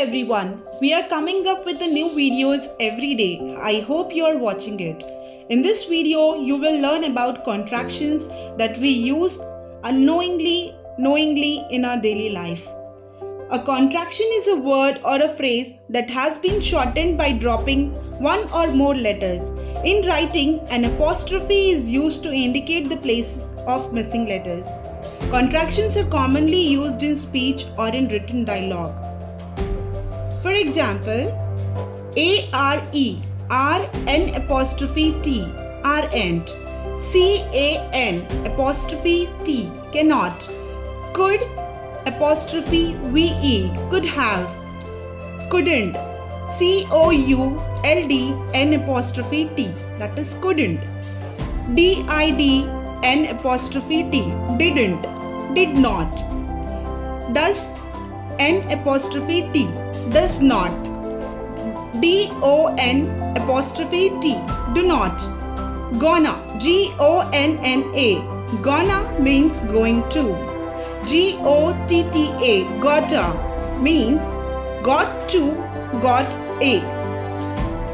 everyone, we are coming up with the new videos every day. I hope you are watching it. In this video, you will learn about contractions that we use unknowingly in our daily life. A contraction is a word or a phrase that has been shortened by dropping one or more letters. In writing, an apostrophe is used to indicate the place of missing letters. Contractions are commonly used in speech or in written dialogue. For example, A-R-E, R-N apostrophe T, aren't. C-A-N apostrophe T, cannot. Could apostrophe V-E, could have. Couldn't. C-O-U-L-D-N apostrophe T, that is couldn't. D-I-D-N apostrophe T, didn't, did not. Does N apostrophe T, does not. D-O-N apostrophe T, do not. Gonna, G-O-N-N-A, gonna means going to. G-O-T-T-A, gotta means got to, got a.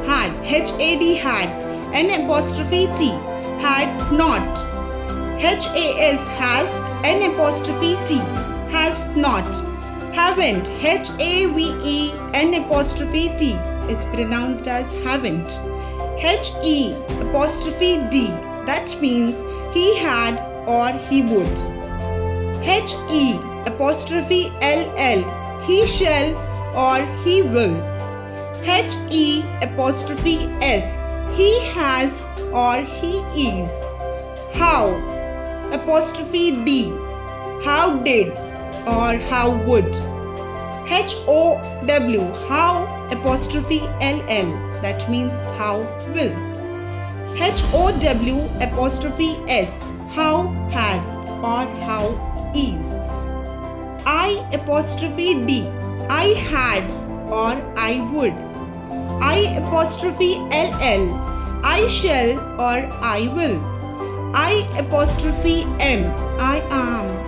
Had, H-A-D, had, N apostrophe T, had not. H-A-S, has, N apostrophe T, has not. Haven't, H-A-V-E-N apostrophe T is pronounced as haven't. H-E apostrophe D, that means he had or he would. H-E apostrophe L-L, he shall or he will. H-E apostrophe S, he has or he is. How apostrophe D, how did or how would. H-O-W, how apostrophe L-L, that means how will. H-O-W apostrophe S, how has or how is. I apostrophe D, I had or I would. I apostrophe L-L, I shall or I will. I apostrophe M, I am.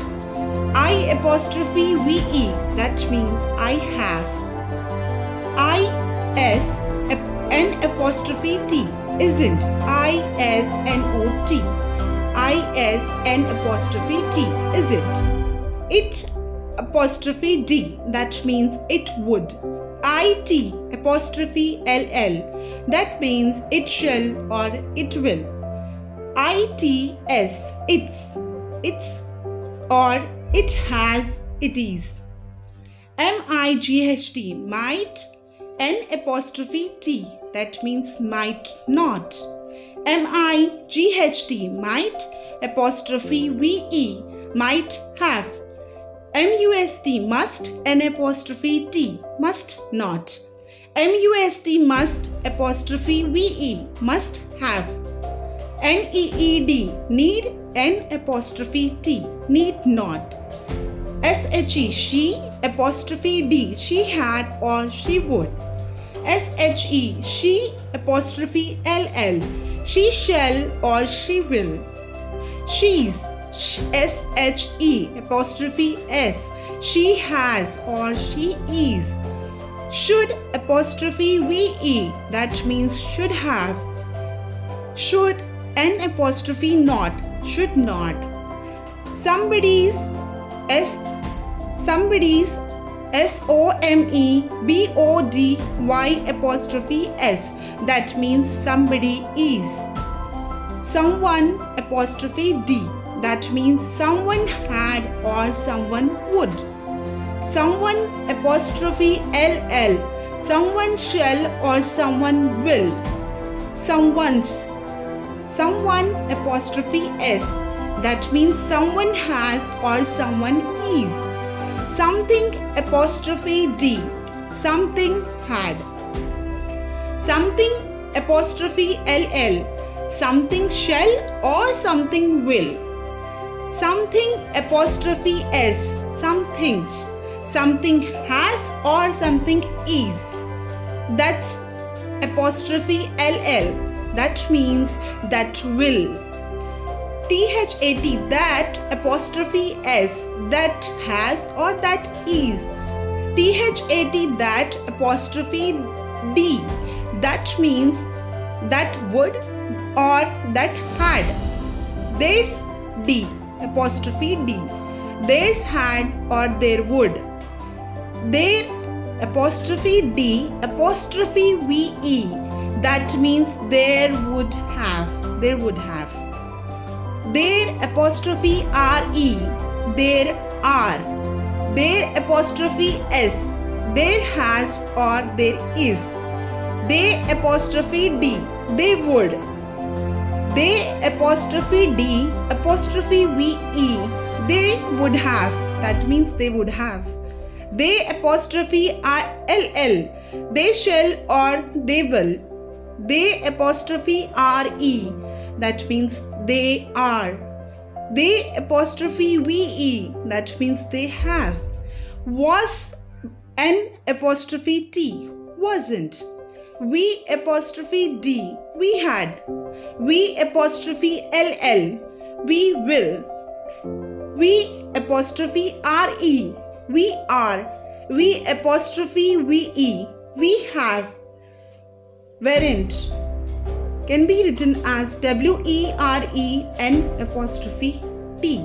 I apostrophe V-E, that means I have. I-S N apostrophe T, isn't. I-S-N-O-T. I-S-N apostrophe T, isn't. It apostrophe D, that means it would. I-T apostrophe L-L, that means it shall or it will. I-T-S, it's or it has, it is. M-I-G-H-T, might, N apostrophe T, that means might not. M-I-G-H-T, might, apostrophe V-E, might have. M-U-S-T, must, N apostrophe T, must not. M-U-S-T, must, apostrophe V-E, must have. N-E-E-D, need, N apostrophe T, need not. S-H-E, she, apostrophe D, she had or she would. S-H-E, she, apostrophe L-L, she shall or she will. She's, S-H-E, apostrophe S, she has or she is. Should, apostrophe V-E, that means should have. Should, N apostrophe not, should not. Somebody's, S-O-M-E-B-O-D-Y apostrophe S, that means somebody is. Someone apostrophe D, that means someone had or someone would. Someone apostrophe L-L, someone shall or someone will. Someone's, someone apostrophe S, that means someone has or someone is. Something apostrophe D, something had. Something apostrophe LL, something shall or something will. Something apostrophe S, some things. Something has or something is. That's apostrophe LL, that means that will. THAT, that apostrophe S, that has or that is. THAT, that, apostrophe D, that means that would or that had. There's D, apostrophe D. There's had or there would. There, apostrophe D, apostrophe VE, that means there would have. There would have. There, apostrophe RE, there are. There, apostrophe S, there has or there is. They, apostrophe D, they would. They, apostrophe D, apostrophe VE, they would have. That means they would have. They, apostrophe ILL, they shall or they will. They, apostrophe RE, that means they are. They, apostrophe VE, that means they have. Was, N apostrophe T, wasn't. We, apostrophe D, we had. We, apostrophe LL, we will. We, apostrophe RE, we are. We, apostrophe VE, we have. Weren't can be written as WEREN apostrophe T.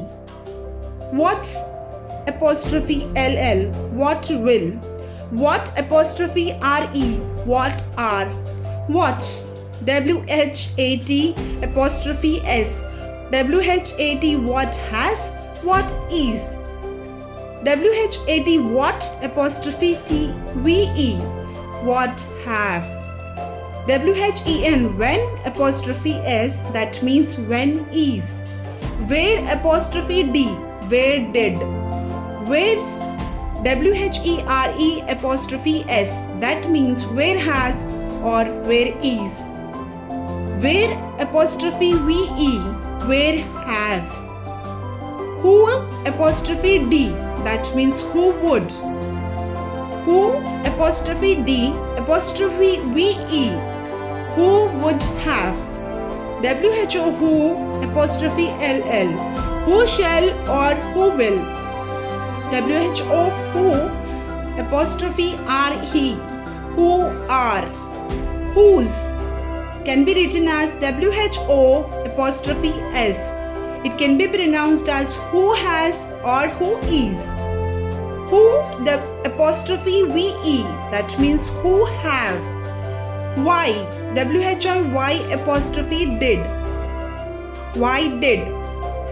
What's, apostrophe LL, what will. What, apostrophe RE, what are. What's, WHAT apostrophe S, WHAT, what has, what is. WHAT, what, apostrophe T VE, what have. WHEN, when, apostrophe S, that means when is. Where, apostrophe D, where did. Where's, WHERE apostrophe S, that means where has or where is. Where, apostrophe VE, where have. Who, apostrophe D, that means who would. Who, apostrophe D, apostrophe VE, who would have. WHO, who, apostrophe LL, who shall or who will. WHO, who, apostrophe RE, who are. Whose can be written as WHO apostrophe S. It can be pronounced as who has or who is. Who, the apostrophe VE, that means who have. Why, WHY apostrophe did. Why did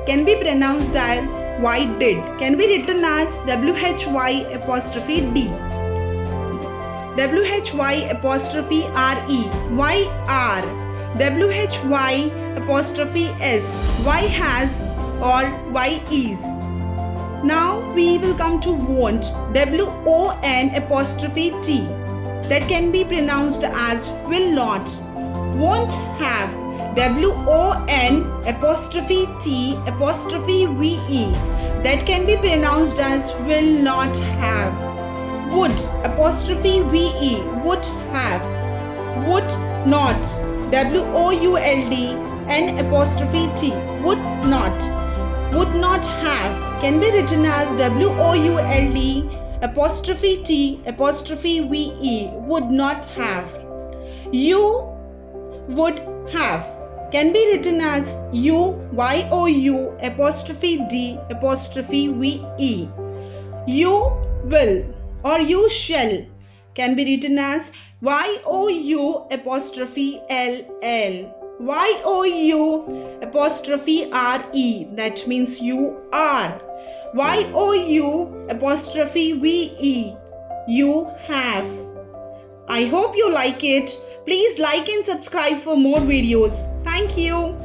can be pronounced as why did, can be written as WHY apostrophe D. WHY apostrophe RE, why are. WHY apostrophe S, why has or why is. Now we will come to won't, WON apostrophe T, that can be pronounced as will not. Won't have, WON apostrophe T apostrophe VE, that can be pronounced as will not have. Would apostrophe VE, would have. Would not, WOULD N apostrophe T, would not have, can be written as WOULD apostrophe T apostrophe VE, would not have. You would have can be written as YOU apostrophe D apostrophe VE. You will or you shall can be written as YOU apostrophe LL. YOU apostrophe RE, that means you are. YOU apostrophe VE, you have. I hope you like it. Please like and subscribe for more videos. Thank you.